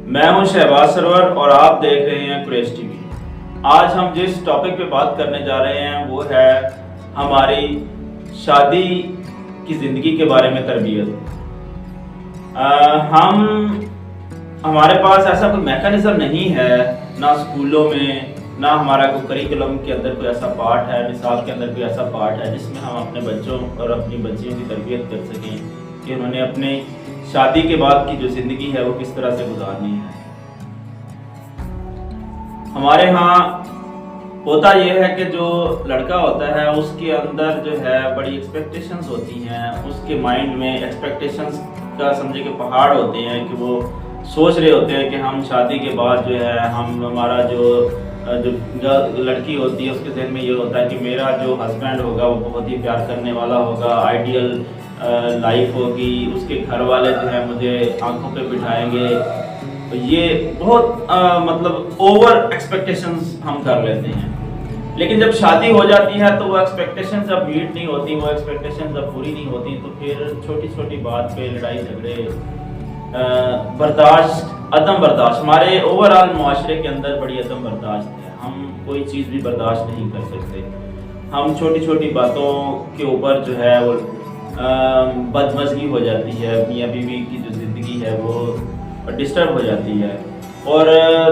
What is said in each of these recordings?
میں ہوں شہباز سرور اور آپ دیکھ رہے ہیں قریش ٹی وی۔ آج ہم جس ٹاپک پہ بات کرنے جا رہے ہیں وہ ہے ہماری شادی کی زندگی کے بارے میں تربیت۔ ہمارے پاس ایسا کوئی میکانزم نہیں ہے، نہ اسکولوں میں نہ ہمارا کوئی کریکولم کے اندر کوئی ایسا پارٹ ہے، نصاب کے اندر کوئی ایسا پارٹ ہے جس میں ہم اپنے بچوں اور اپنی بچیوں کی تربیت کر سکیں کہ انہوں نے اپنے شادی کے بعد کی جو زندگی ہے وہ کس طرح سے گزارنی ہے۔ ہمارے ہاں ہوتا یہ ہے کہ جو لڑکا ہوتا ہے اس کے اندر جو ہے بڑی ایکسپیکٹیشنز ہوتی ہیں، اس کے مائنڈ میں ایکسپیکٹیشنز کا سمجھے کہ پہاڑ ہوتے ہیں کہ وہ سوچ رہے ہوتے ہیں کہ ہم شادی کے بعد جو ہے ہمارا جو لڑکی ہوتی ہے اس کے ذہن میں یہ ہوتا ہے کہ میرا جو ہسبینڈ ہوگا وہ بہت ہی پیار کرنے والا ہوگا، آئیڈیل لائف ہوگی، اس کے گھر والے جو ہے مجھے آنکھوں پہ بٹھائیں گے۔ یہ بہت مطلب اوور ایکسپیکٹیشنز ہم کر لیتے ہیں، لیکن جب شادی ہو جاتی ہے تو وہ ایکسپیکٹیشنز اب میٹ نہیں ہوتی، وہ ایکسپیکٹیشنز اب پوری نہیں ہوتی، تو پھر چھوٹی چھوٹی بات پہ لڑائی جھگڑے، عدم برداشت ہمارے اوور آل معاشرے کے اندر بڑی عدم برداشت ہے۔ ہم کوئی چیز بھی برداشت نہیں کر سکتے، ہم چھوٹی چھوٹی باتوں کے اوپر جو ہے وہ بدمزگی ہو جاتی ہے، میاں بیوی کی جو زندگی ہے وہ ڈسٹرب ہو جاتی ہے، اور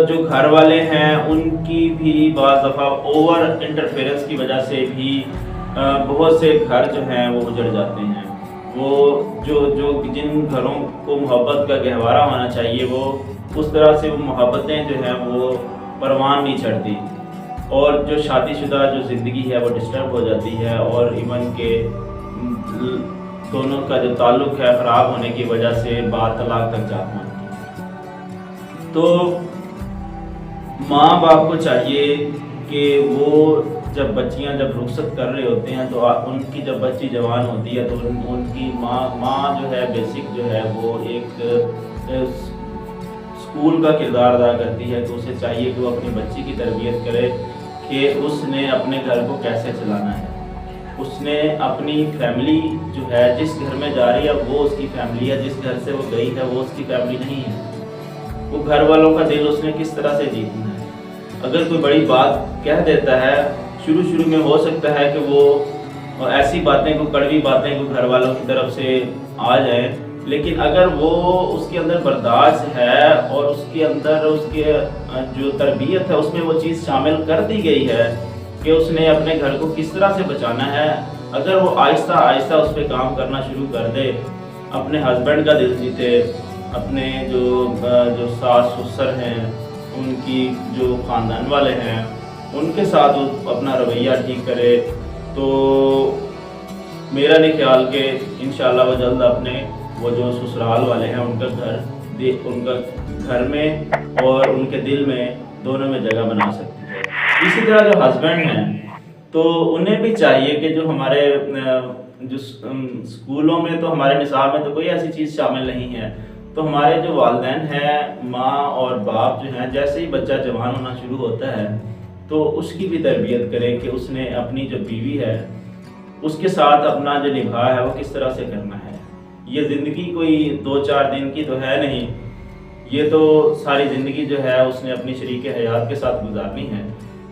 جو گھر والے ہیں ان کی بھی بعض دفعہ اوور انٹرفیئرنس کی وجہ سے بھی بہت سے گھر جو ہیں وہ اجڑ جاتے ہیں۔ وہ جو جن گھروں کو محبت کا گہوارہ ہونا چاہیے وہ اس طرح سے وہ محبتیں جو ہیں وہ پروان نہیں چڑھتی، اور جو شادی شدہ جو زندگی ہے وہ ڈسٹرب ہو جاتی ہے، اور ایون کہ دونوں کا جو تعلق ہے خراب ہونے کی وجہ سے بات طلاق تک جا پہنچتی ہے۔ تو ماں باپ کو چاہیے کہ وہ جب بچیاں جب رخصت کر رہے ہوتے ہیں تو ان کی جب بچی جوان ہوتی ہے تو ان کی ماں جو ہے بیسک جو ہے وہ ایک اسکول کا کردار ادا کرتی ہے، تو اسے چاہیے کہ وہ اپنی بچی کی تربیت کرے کہ اس نے اپنے گھر کو کیسے چلانا ہے، اس نے اپنی فیملی جو ہے جس گھر میں جا رہی ہے وہ اس کی فیملی ہے، جس گھر سے وہ گئی ہے وہ اس کی فیملی نہیں ہے، وہ گھر والوں کا دل اس نے کس طرح سے جیتنا ہے۔ اگر کوئی بڑی بات کہہ دیتا ہے شروع میں ہو سکتا ہے کہ وہ ایسی باتیں کو کڑوی باتیں کو گھر والوں کی طرف سے آ جائیں، لیکن اگر وہ اس کے اندر برداشت ہے اور اس کے اندر اس کے جو تربیت ہے اس میں وہ چیز شامل کر دی گئی ہے کہ اس نے اپنے گھر کو کس طرح سے بچانا ہے، اگر وہ آہستہ آہستہ اس پہ کام کرنا شروع کر دے، اپنے ہسبینڈ کا دل جیتے، اپنے جو ساس سسر ہیں ان کی جو خاندان والے ہیں ان کے ساتھ اپنا رویہ ٹھیک کرے، تو میرا نہیں خیال کہ انشاءاللہ وہ جلد اپنے وہ جو سسرال والے ہیں ان کا گھر میں اور ان کے دل میں دونوں میں جگہ بنا سکتی ہے۔ اسی طرح جو ہسبینڈ ہیں تو انہیں بھی چاہیے کہ جو ہمارے جو اسکولوں میں تو ہمارے نصاب میں تو کوئی ایسی چیز شامل نہیں ہے، تو ہمارے جو والدین ہیں ماں اور باپ جو ہیں جیسے ہی بچہ جوان ہونا شروع ہوتا ہے تو اس کی بھی تربیت کریں کہ اس نے اپنی جو بیوی ہے اس کے ساتھ اپنا جو نبھا ہے وہ کس طرح سے کرنا ہے۔ یہ زندگی کوئی 2-4 دن کی تو ہے نہیں، یہ تو ساری زندگی جو ہے اس نے اپنی شریک حیات کے ساتھ گزارنی ہے،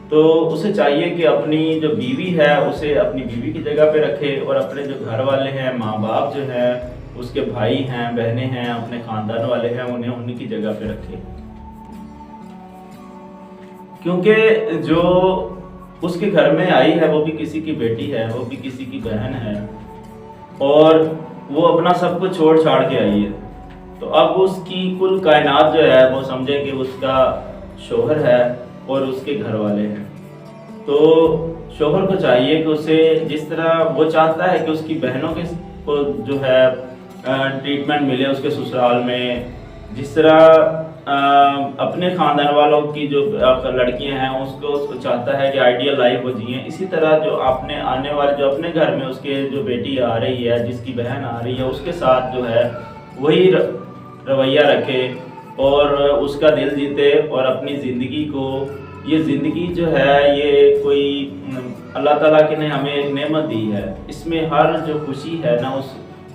تو اسے چاہیے کہ اپنی جو بیوی ہے اسے اپنی بیوی کی جگہ پہ رکھے، اور اپنے جو گھر والے ہیں ماں باپ جو ہیں اس کے بھائی ہیں بہنیں ہیں اپنے خاندان والے ہیں انہیں ان کی جگہ پہ رکھے، کیونکہ جو اس کے گھر میں آئی ہے وہ بھی کسی کی بیٹی ہے، وہ بھی کسی کی بہن ہے، اور وہ اپنا سب کچھ چھوڑ چھاڑ کے آئی ہے، تو اب اس کی کل کائنات جو ہے وہ سمجھے کہ اس کا شوہر ہے اور اس کے گھر والے ہیں، تو شوہر کو چاہیے کہ اسے جس طرح وہ چاہتا ہے کہ اس کی بہنوں کے کو جو ہے ٹریٹمنٹ ملے اس کے سسرال میں، جس طرح اپنے خاندان والوں کی جو لڑکیاں ہیں اس کو چاہتا ہے کہ آئیڈیل لائف وہ جئیں، اسی طرح جو اپنے آنے والے جو اپنے گھر میں اس کے جو بیٹی آ رہی ہے جس کی بہن آ رہی ہے اس کے ساتھ جو ہے وہی رویہ رکھے اور اس کا دل جیتے، اور اپنی زندگی کو، یہ زندگی جو ہے یہ کوئی اللہ تعالیٰ نے ہمیں ایک نعمت دی ہے، اس میں ہر جو خوشی ہے نا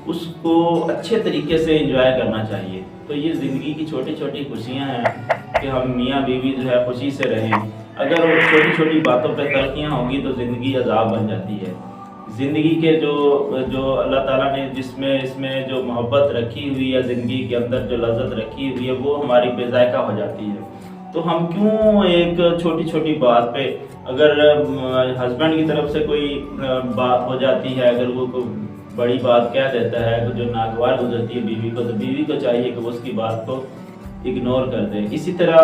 اس کو اچھے طریقے سے انجوائے کرنا چاہیے۔ تو یہ زندگی کی چھوٹی چھوٹی خوشیاں ہیں کہ ہم میاں بیوی جو ہے خوشی سے رہیں. اگر چھوٹی چھوٹی باتوں پہ تلخیاں ہوں گی تو زندگی عذاب بن جاتی ہے. زندگی کے جو اللہ تعالیٰ نے اس میں جو محبت رکھی ہوئی ہے، زندگی کے اندر جو لذت رکھی ہوئی ہے، وہ ہماری بے ذائقہ ہو جاتی ہے. تو ہم کیوں ایک چھوٹی چھوٹی بات پہ، اگر ہسبینڈ کی طرف سے کوئی بات ہو جاتی ہے، اگر وہ کوئی بڑی بات کہہ دیتا ہے جو ناگوار گزرتی ہے بیوی کو، تو بیوی کو چاہیے کہ وہ اس کی بات کو اگنور کر دے. اسی طرح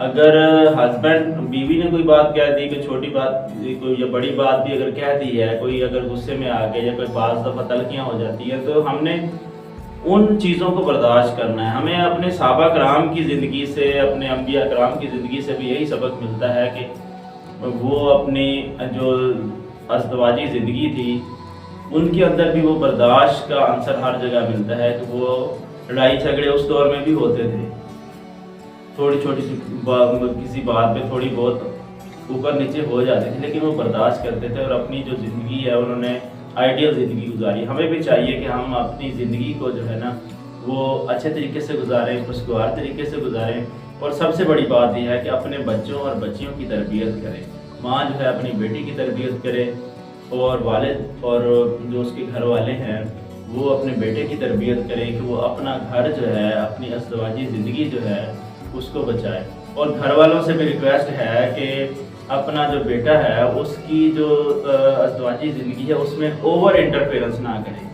اگر ہسبینڈ بیوی نے کوئی بات کہہ دی، کہ چھوٹی بات کوئی یا بڑی بات بھی اگر کہہ دی ہے، کوئی اگر غصے میں آ کے یا کوئی بعض دفعہ تلخیاں ہو جاتی ہے، تو ہم نے ان چیزوں کو برداشت کرنا ہے. ہمیں اپنے صحابہ کرام کی زندگی سے، اپنے انبیاء کرام کی زندگی سے بھی یہی سبق ملتا ہے کہ وہ اپنی جو ازدواجی زندگی تھی ان کے اندر بھی وہ برداشت کا عنصر ہر جگہ ملتا ہے. کہ وہ لڑائی جھگڑے اس دور میں بھی ہوتے تھے، تھوڑی چھوٹی سی کسی بات پہ تھوڑی بہت اوپر نیچے ہو جاتی تھی، لیکن وہ برداشت کرتے تھے اور اپنی جو زندگی ہے انہوں نے آئیڈیل زندگی گزاری. ہمیں بھی چاہیے کہ ہم اپنی زندگی کو جو ہے نا وہ اچھے طریقے سے گزاریں، خوشگوار طریقے سے گزاریں. اور سب سے بڑی بات یہ ہے کہ اپنے بچوں اور بچیوں کی تربیت کریں. ماں جو ہے اپنی بیٹی کی تربیت کرے، اور والد اور جو اس کے گھر والے ہیں وہ اپنے بیٹے کی تربیت کریں کہ وہ اپنا گھر جو ہے، اپنی ازدواجی زندگی جو ہے اس کو بچائے. اور گھر والوں سے بھی ریکویسٹ ہے کہ اپنا جو بیٹا ہے اس کی جو ازدواجی زندگی ہے اس میں اوور انٹرفیئرنس نہ کریں،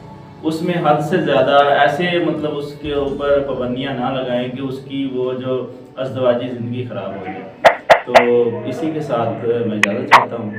اس میں حد سے زیادہ ایسے مطلب اس کے اوپر پابندیاں نہ لگائیں کہ اس کی وہ جو ازدواجی زندگی خراب ہو جائے. تو اسی کے ساتھ میں اجازت چاہتا ہوں.